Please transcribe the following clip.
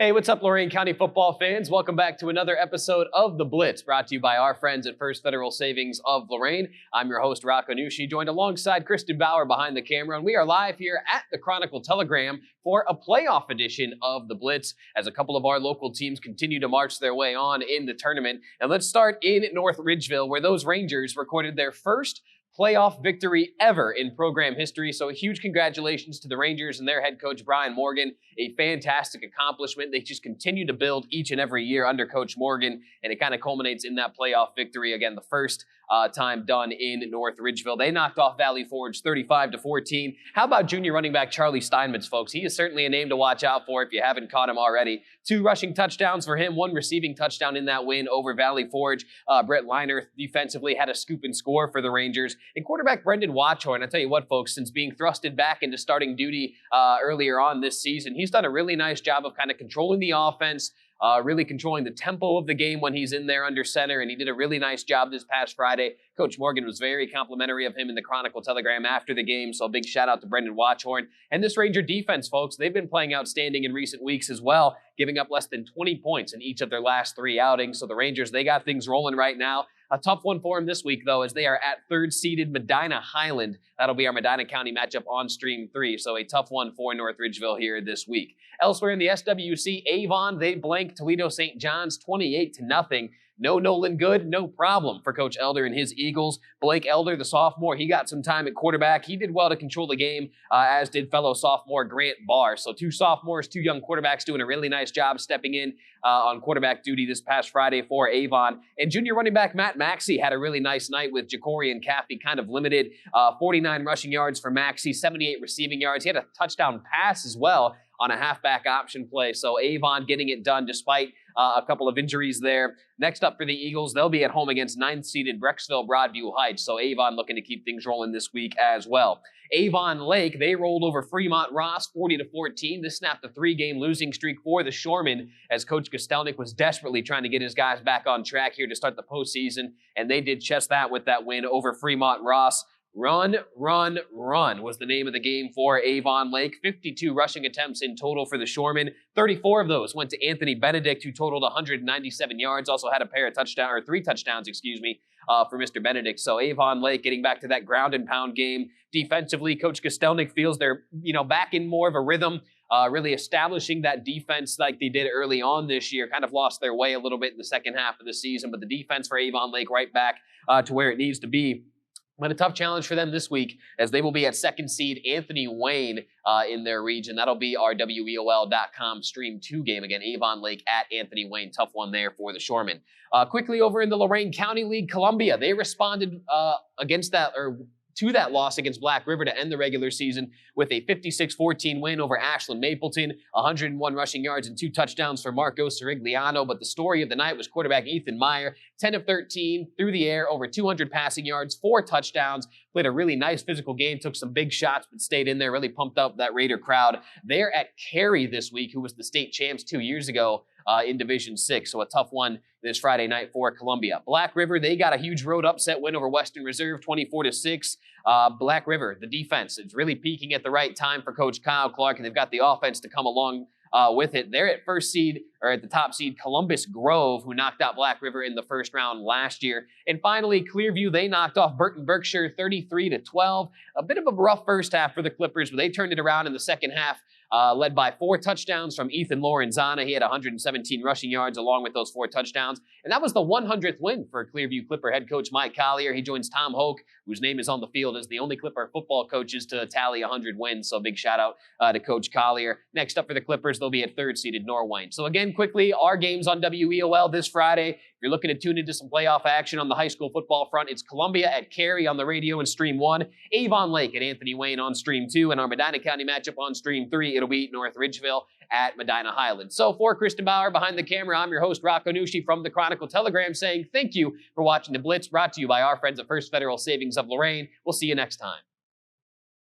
Hey, what's up, Lorain County football fans? Welcome back to another episode of The Blitz, brought to you by our friends at First Federal Savings of Lorain. I'm your host, Rocco Nushi, joined alongside Kristen Bauer behind the camera, and we are live here at the Chronicle Telegram for a playoff edition of The Blitz as a couple of our local teams continue to march their way on in the tournament. And let's start in North Ridgeville, where those Rangers recorded their first playoff victory ever in program history. So a huge congratulations to the Rangers and their head coach, Brian Morgan. A fantastic accomplishment. They just continue to build each and every year under Coach Morgan, and it kind of culminates in that playoff victory. Again, the first time done in North Ridgeville. They knocked off Valley Forge 35-14. How about junior running back Charlie Steinmetz, folks? He is certainly a name to watch out for if you haven't caught him already. 2 rushing touchdowns for him, 1 receiving touchdown in that win over Valley Forge. Brett Liner defensively had a scoop and score for the Rangers. And quarterback Brendan Watchorn, I tell you what, folks, since being thrusted back into starting duty earlier on this season, he's done a really nice job of kind of controlling the offense, really controlling the tempo of the game when he's in there under center, and he did a really nice job this past Friday. Coach Morgan was very complimentary of him in the Chronicle Telegram after the game, so a big shout out to Brendan Watchorn. And this Ranger defense, folks, they've been playing outstanding in recent weeks as well, giving up less than 20 points in each of their last 3 outings. So the Rangers, they got things rolling right now. A tough one for them this week, though, as they are at third-seeded Medina Highland. That'll be our Medina County matchup on Stream 3, so a tough one for North Ridgeville here this week. Elsewhere in the SWC, Avon, they blanked Toledo St. John's 28-0. No Nolan Good, no problem for Coach Elder and his Eagles. Blake Elder, the sophomore, he got some time at quarterback. He did well to control the game, as did fellow sophomore Grant Barr. So 2 sophomores, 2 young quarterbacks doing a really nice job stepping in on quarterback duty this past Friday for Avon. And junior running back Matt Maxey had a really nice night with Ja'Cory and Caffey kind of limited. 49 rushing yards for Maxey, 78 receiving yards. He had a touchdown pass as well on a halfback option play. So Avon getting it done despite a couple of injuries there. Next up for the Eagles, they'll be at home against 9th-seeded Brecksville Broadview Heights. So Avon looking to keep things rolling this week as well. Avon Lake, they rolled over Fremont Ross 40-14. This snapped a 3-game losing streak for the Shoremen as Coach Kostelnik was desperately trying to get his guys back on track here to start the postseason. And they did just that with that win over Fremont Ross. Run, run, run was the name of the game for Avon Lake. 52 rushing attempts in total for the Shoremen. 34 of those went to Anthony Benedict, who totaled 197 yards. Also had a pair of touchdowns, or 3 touchdowns, for Mr. Benedict. So Avon Lake getting back to that ground and pound game. Defensively, Coach Kostelnik feels they're, back in more of a rhythm. Really establishing that defense like they did early on this year. Kind of lost their way a little bit in the second half of the season, but the defense for Avon Lake right back to where it needs to be. But a tough challenge for them this week as they will be at 2nd seed Anthony Wayne in their region. That'll be our WEOL.com Stream 2 game. Again, Avon Lake at Anthony Wayne. Tough one there for the Shoremen. Quickly over in the Lorain County League, Columbia, they responded to that loss against Black River to end the regular season with a 56-14 win over Ashland Mapleton, 101 rushing yards and 2 touchdowns for Marco Sirigliano. But the story of the night was quarterback Ethan Meyer, 10 of 13 through the air, over 200 passing yards, 4 touchdowns, played a really nice physical game, took some big shots, but stayed in there, really pumped up that Raider crowd. They're at Cary this week, who was the state champs 2 years ago in Division 6. So a tough one this Friday night for Columbia. Black River, they got a huge road upset win over Western Reserve, 24-6. Black River, the defense, is really peaking at the right time for Coach Kyle Clark, and they've got the offense to come along with it. They're at at the top seed, Columbus Grove, who knocked out Black River in the first round last year. And finally, Clearview, they knocked off Burton Berkshire 33-12. A bit of a rough first half for the Clippers, but they turned it around in the second half, led by 4 touchdowns from Ethan Lorenzana. He had 117 rushing yards along with those 4 touchdowns. And that was the 100th win for Clearview Clipper head coach Mike Collier. He joins Tom Hoke, whose name is on the field as the only Clipper football coaches to tally 100 wins. So big shout out to Coach Collier. Next up for the Clippers, they'll be at 3rd-seeded Norwayne. So again, quickly, our games on WEOL this Friday. If you're looking to tune into some playoff action on the high school football front, it's Columbia at Cary on the radio in Stream 1, Avon Lake at Anthony Wayne on Stream 2, and our Medina County matchup on Stream 3, it'll be North Ridgeville at Medina Highland. So for Kristen Bauer behind the camera, I'm your host, Rocco Nushi from the Chronicle Telegram, saying thank you for watching The Blitz, brought to you by our friends at First Federal Savings of Lorain. We'll see you next time.